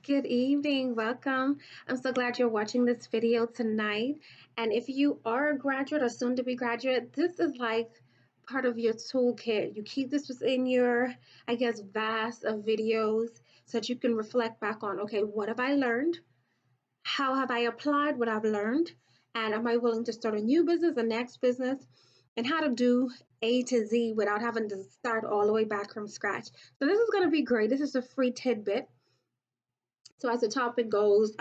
Good evening. Welcome. I'm so glad you're watching this video tonight. And if you are a graduate or soon to be graduate, this is like part of your toolkit. You keep this within your, vast of videos so that you can reflect back on, okay, what have I learned? How have I applied what I've learned? And am I willing to start a new business, a next business, and how to do A to Z without having to start all the way back from scratch. So this is going to be great. This is a free tidbit. So as the topic goes,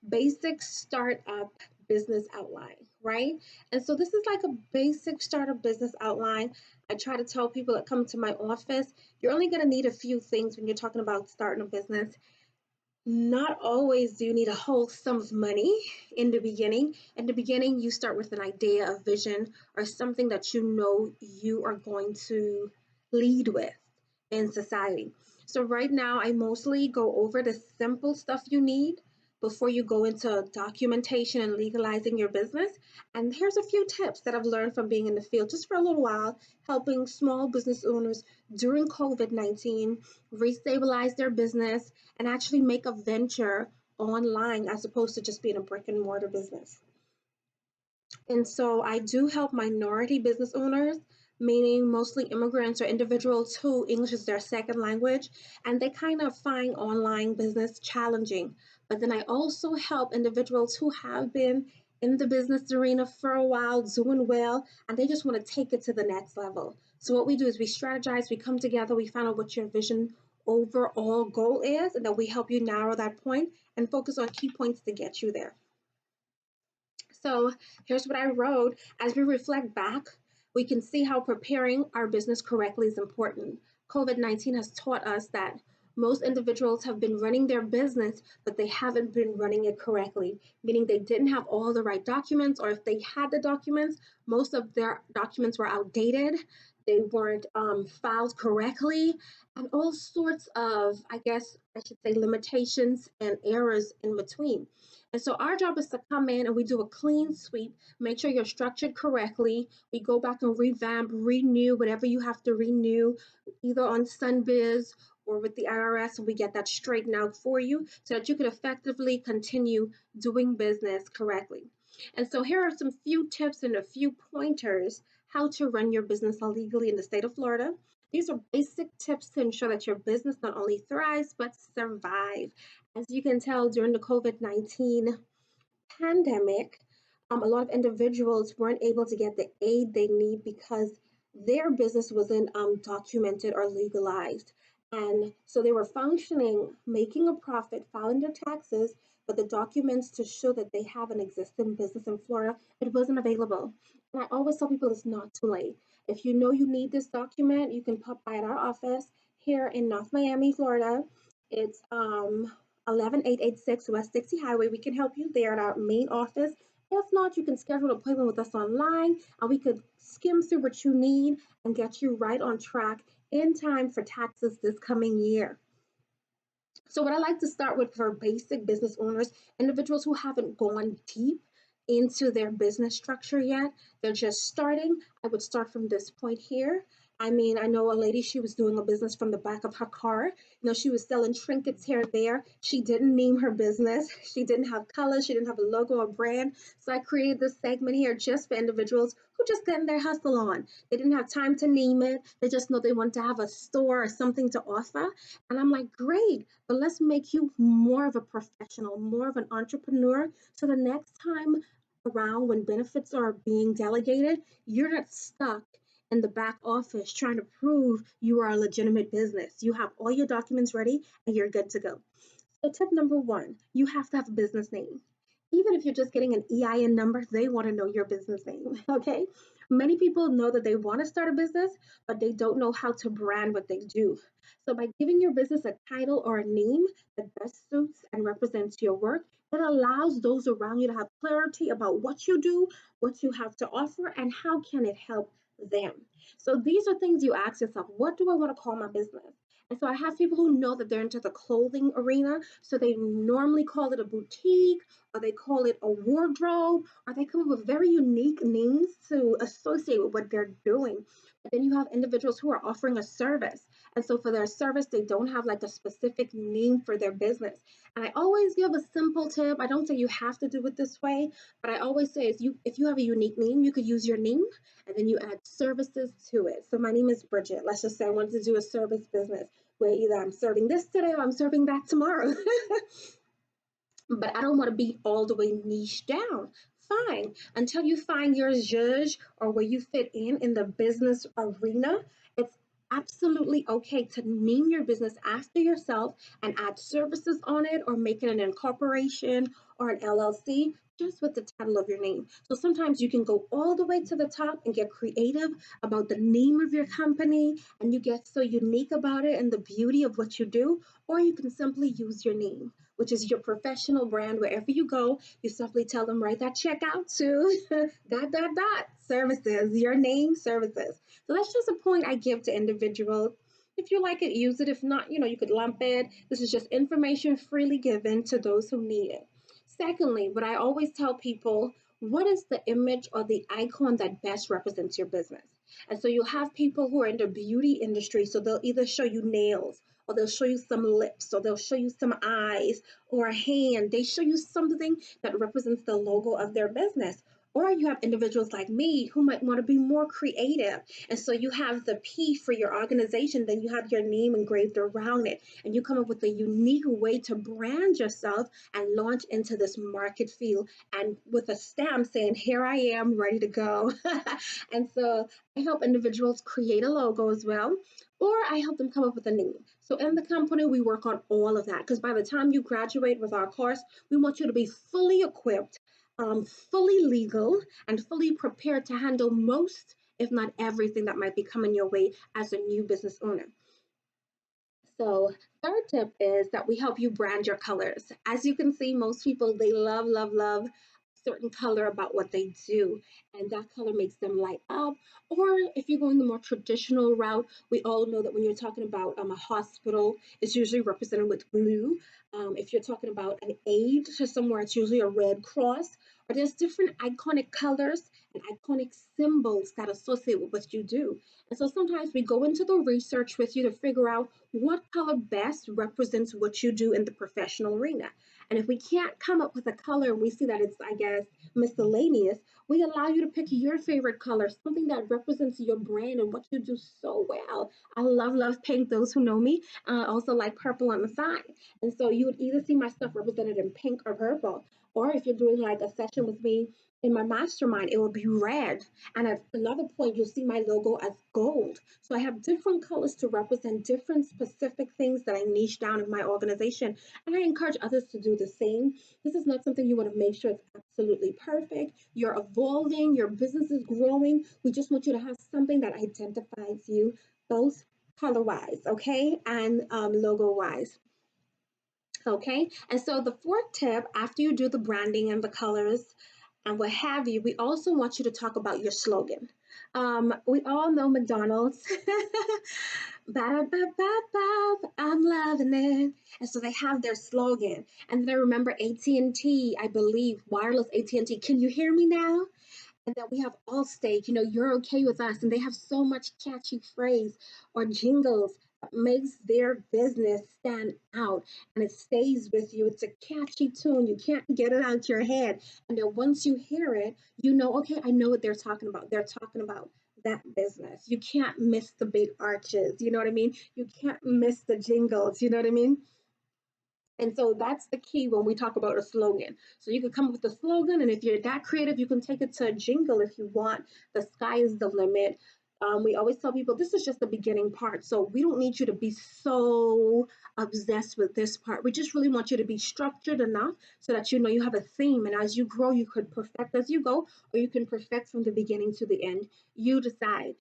basic startup business outline, right? And so this is like a basic startup business outline. I try to tell people that come to my office, you're only going to need a few things when you're talking about starting a business. Not always do you need a whole sum of money in the beginning. In the beginning, you start with an idea, a vision, or something that you know you are going to lead with in society. So right now, I mostly go over the simple stuff you need before you go into documentation and legalizing your business. And here's a few tips that I've learned from being in the field just for a little while, helping small business owners during COVID-19 restabilize their business and actually make a venture online as opposed to just being a brick and mortar business. And so I do help minority business owners, meaning mostly immigrants or individuals who English is their second language, and they kind of find online business challenging. But then I also help individuals who have been in the business arena for a while, doing well, and they just want to take it to the next level. So what we do is we strategize, we come together, we find out what your vision overall goal is, and then we help you narrow that point and focus on key points to get you there. So here's what I wrote. As we reflect back, we can see how preparing our business correctly is important. COVID-19 has taught us that most individuals have been running their business, but they haven't been running it correctly, meaning they didn't have all the right documents, or if they had the documents, most of their documents were outdated. They weren't filed correctly, and all sorts of, I should say, limitations and errors in between. And so our job is to come in and we do a clean sweep, make sure you're structured correctly. We go back and revamp, renew whatever you have to renew, either on SunBiz or with the IRS, and we get that straightened out for you so that you can effectively continue doing business correctly. And so here are some few tips and a few pointers how to run your business legally in the state of Florida. These are basic tips to ensure that your business not only thrives but survives. As you can tell, during the COVID-19 pandemic, a lot of individuals weren't able to get the aid they need because their business wasn't documented or legalized. And so they were functioning, making a profit, filing their taxes, but the documents to show that they have an existing business in Florida, it wasn't available. And I always tell people it's not too late. If you know you need this document, you can pop by at our office here in North Miami, Florida. It's 11886 West Dixie Highway. We can help you there at our main office. If not, you can schedule an appointment with us online and we could skim through what you need and get you right on track in time for taxes this coming year. So what I like to start with for basic business owners, individuals who haven't gone deep into their business structure yet, they're just starting. I would start from this point here. I mean, I know a lady, she was doing a business from the back of her car. She was selling trinkets here and there. She didn't name her business. She didn't have colors. She didn't have a logo or brand. So I created this segment here just for individuals who just getting their hustle on. They didn't have time to name it. They just know they want to have a store or something to offer. And I'm like, great, but let's make you more of a professional, more of an entrepreneur. So the next time around when benefits are being delegated, you're not stuck in the back office trying to prove you are a legitimate business. You have all your documents ready and you're good to go. So tip number one, you have to have a business name. Even if you're just getting an EIN number, they want to know your business name, okay? Many people know that they want to start a business, but they don't know how to brand what they do. So by giving your business a title or a name that best suits and represents your work, it allows those around you to have clarity about what you do, what you have to offer, and how can it help them. So these are things you ask yourself, what do I want to call my business? And so I have people who know that they're into the clothing arena. So they normally call it a boutique, or they call it a wardrobe, or they come up with very unique names to associate with what they're doing. But then you have individuals who are offering a service. And so for their service, they don't have like a specific name for their business. And I always give a simple tip. I don't say you have to do it this way, but I always say if you have a unique name, you could use your name and then you add services to it. So my name is Bridget. Let's just say I wanted to do a service business where either I'm serving this today or I'm serving that tomorrow. But I don't want to be all the way niche down. Fine. Until you find your zhuzh or where you fit in the business arena, it's absolutely okay to name your business after yourself and add services on it or make it an incorporation or an LLC just with the title of your name. So sometimes you can go all the way to the top and get creative about the name of your company and you get so unique about it and the beauty of what you do, or you can simply use your name, which is your professional brand. Wherever you go, you simply tell them, write that check out to services, your name, services. So that's just a point I give to individuals. If you like it, use it. If not, you could lump it. This is just information freely given to those who need it. Secondly, what I always tell people, what is the image or the icon that best represents your business? And so you'll have people who are in the beauty industry, so they'll either show you nails, or they'll show you some lips, or they'll show you some eyes, or a hand. They show you something that represents the logo of their business. Or you have individuals like me who might want to be more creative. And so you have the P for your organization, then you have your name engraved around it. And you come up with a unique way to brand yourself and launch into this market field. And with a stamp saying, here I am, ready to go. And so I help individuals create a logo as well, or I help them come up with a name. So in the company, we work on all of that because by the time you graduate with our course, we want you to be fully equipped, fully legal, and fully prepared to handle most, if not everything, that might be coming your way as a new business owner. So, third tip is that we help you brand your colors. As you can see, most people they love, love, love a certain color about what they do, and that color makes them light up. Or if you're going the more traditional route, we all know that when you're talking about a hospital, it's usually represented with blue. If you're talking about an aid to somewhere, it's usually a red cross. Or there's different iconic colors and iconic symbols that associate with what you do. And so sometimes we go into the research with you to figure out what color best represents what you do in the professional arena. And if we can't come up with a color and we see that it's, I guess, miscellaneous, we allow you to pick your favorite color, something that represents your brand and what you do so well. I love, love pink. Those who know me also like purple on the side. And so you would either see my stuff represented in pink or purple. Or if you're doing like a session with me in my mastermind, it will be red. And at another point, you'll see my logo as gold. So I have different colors to represent different specific things that I niche down in my organization. And I encourage others to do the same. This is not something you want to make sure it's absolutely perfect. You're evolving, your business is growing. We just want you to have something that identifies you both color wise, okay, and logo wise. Okay, and so the fourth tip, after you do the branding and the colors and what have you, we also want you to talk about your slogan. We all know McDonald's. Ba ba ba ba, I'm loving it. And so they have their slogan. And then I remember AT&T, I believe, wireless AT&T. Can you hear me now? And then we have Allstate, you're okay with us. And they have so much catchy phrase or jingles that makes their business stand out and it stays with you. It's a catchy tune. You can't get it out your head. And then once you hear it, okay, I know what they're talking about. They're talking about that business. You can't miss the big arches. You know what I mean? You can't miss the jingles. You know what I mean? And so that's the key when we talk about a slogan. So you can come up with a slogan, and if you're that creative, you can take it to a jingle if you want. The sky is the limit. We always tell people this is just the beginning part. So we don't need you to be so obsessed with this part. We just really want you to be structured enough so that you know you have a theme. And as you grow, you could perfect as you go, or you can perfect from the beginning to the end. You decide.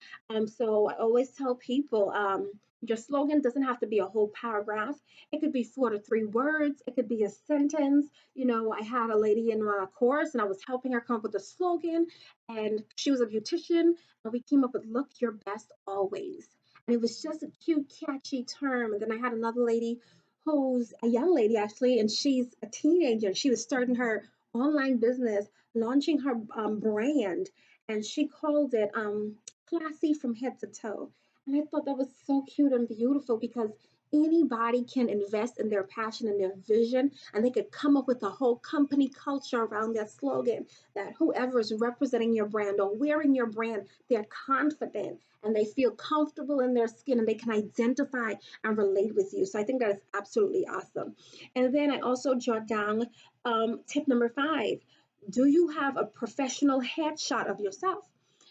So I always tell people your slogan doesn't have to be a whole paragraph. It could be 4 to 3 words. It could be a sentence. I had a lady in my course and I was helping her come up with a slogan. And she was a beautician. And we came up with look your best always. And it was just a cute, catchy term. And then I had another lady who's a young lady actually, and she's a teenager. She was starting her online business, launching her brand. And she called it classy from head to toe. And I thought that was so cute and beautiful because anybody can invest in their passion and their vision, and they could come up with a whole company culture around that slogan that whoever is representing your brand or wearing your brand, they're confident and they feel comfortable in their skin and they can identify and relate with you. So I think that is absolutely awesome. And then I also jot down tip number 5. Do you have a professional headshot of yourself?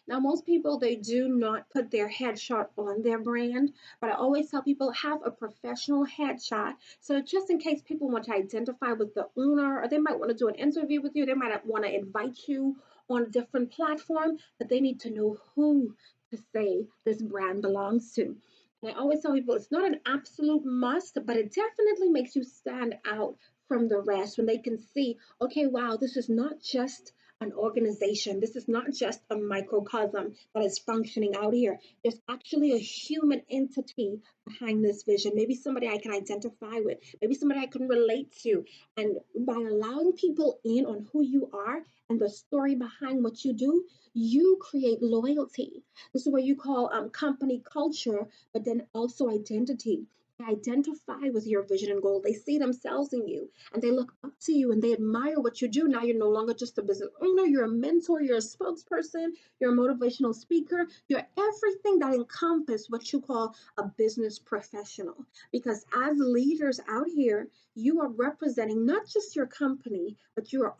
Now, most people they do not put their headshot on their brand, but I always tell people have a professional headshot. So just in case people want to identify with the owner, or they might want to do an interview with you, they might want to invite you on a different platform, but they need to know who to say this brand belongs to. And I always tell people it's not an absolute must, but it definitely makes you stand out from the rest when they can see, okay, wow, this is not just an organization. This is not just a microcosm that is functioning out here. There's actually a human entity behind this vision. Maybe somebody I can identify with, maybe somebody I can relate to. And by allowing people in on who you are and the story behind what you do, you create loyalty. This is what you call company culture, but then also identity. They identify with your vision and goal. They see themselves in you and they look up to you and they admire what you do. Now you're no longer just a business owner, you're a mentor, you're a spokesperson, you're a motivational speaker, you're everything that encompasses what you call a business professional. Because as leaders out here, you are representing not just your company, but you are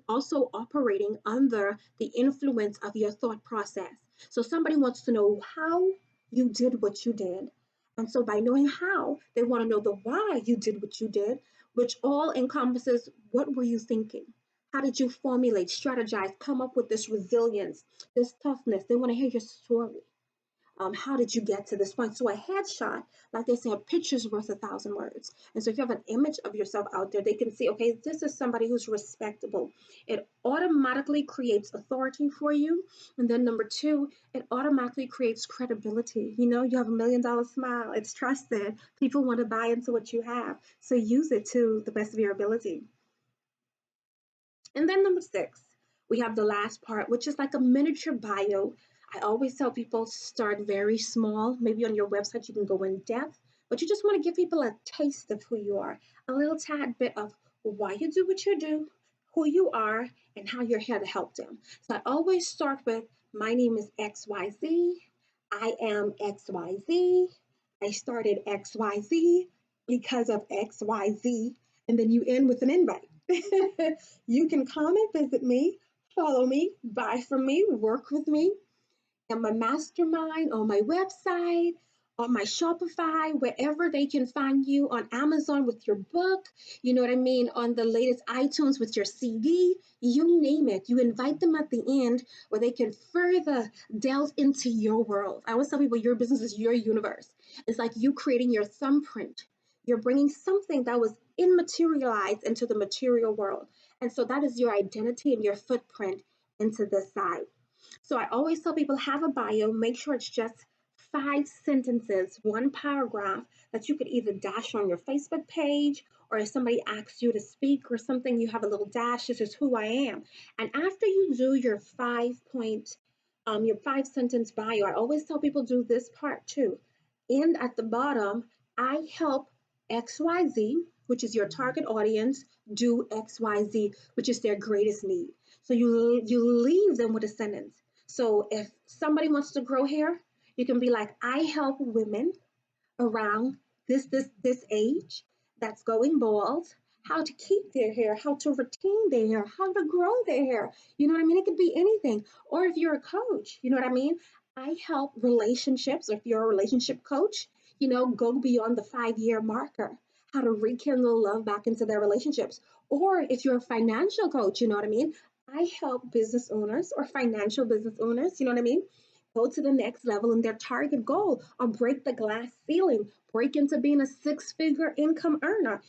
also operating under the influence of your thought process. So somebody wants to know how you did what you did. And so by knowing how, they want to know the why you did what you did, which all encompasses what were you thinking? How did you formulate, strategize, come up with this resilience, this toughness? They want to hear your story. How did you get to this point? So a headshot, like they say, a picture's worth 1,000 words. And so if you have an image of yourself out there, they can see, okay, this is somebody who's respectable. It automatically creates authority for you. And then number 2, it automatically creates credibility. You know, you have $1 million smile. It's trusted. People want to buy into what you have. So use it to the best of your ability. And then number 6, we have the last part, which is like a miniature bio. I always tell people start very small. Maybe on your website you can go in depth, but you just want to give people a taste of who you are, a little tad bit of why you do what you do, who you are, and how you're here to help them. So I always start with my name is XYZ. I am XYZ. I started XYZ because of XYZ. And then you end with an invite. You can come and visit me, follow me, buy from me, work with me in my mastermind, on my website, on my Shopify, wherever they can find you on Amazon with your book, you know what I mean, on the latest iTunes with your CD, you name it. You invite them at the end where they can further delve into your world. I always tell people your business is your universe. It's like you creating your thumbprint. You're bringing something that was immaterialized into the material world. And so that is your identity and your footprint into this side. So I always tell people have a bio, make sure it's just 5 sentences, one paragraph that you could either dash on your Facebook page or if somebody asks you to speak or something, you have a little dash, this is who I am. And after you do your 5 point, your 5 sentence bio, I always tell people do this part too. And at the bottom, I help XYZ, which is your target audience, do XYZ, which is their greatest need. So you leave them with a sentence. So if somebody wants to grow hair, you can be like, I help women around this age that's going bald, how to keep their hair, how to retain their hair, how to grow their hair. You know what I mean? It could be anything. Or if you're a coach, you know what I mean? I help relationships, or if you're a relationship coach, go beyond the 5 year marker, how to rekindle love back into their relationships. Or if you're a financial coach, you know what I mean? I help business owners or financial business owners, you know what I mean? Go to the next level in their target goal or break the glass ceiling, break into being a 6 figure income earner,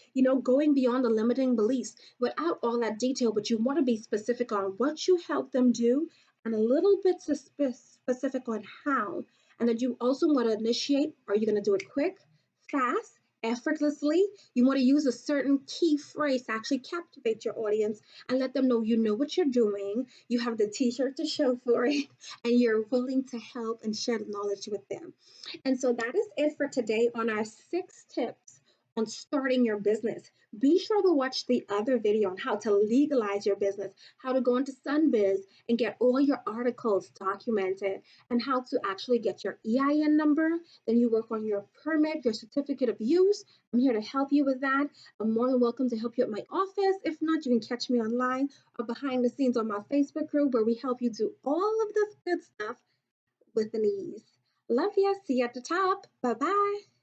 going beyond the limiting beliefs without all that detail, but you want to be specific on what you help them do and a little bit specific on how. And then you also want to initiate, are you going to do it quick, fast, effortlessly. You want to use a certain key phrase to actually captivate your audience and let them know you know what you're doing, you have the t-shirt to show for it, and you're willing to help and share the knowledge with them. And so that is it for today on our 6 tips on starting your business. Be sure to watch the other video on how to legalize your business, how to go into Sunbiz and get all your articles documented, and how to actually get your EIN number. Then you work on your permit, your certificate of use. I'm here to help you with that. I'm more than welcome to help you at my office. If not, you can catch me online or behind the scenes on my Facebook group where we help you do all of this good stuff with an ease. Love ya. See you at the top. Bye bye.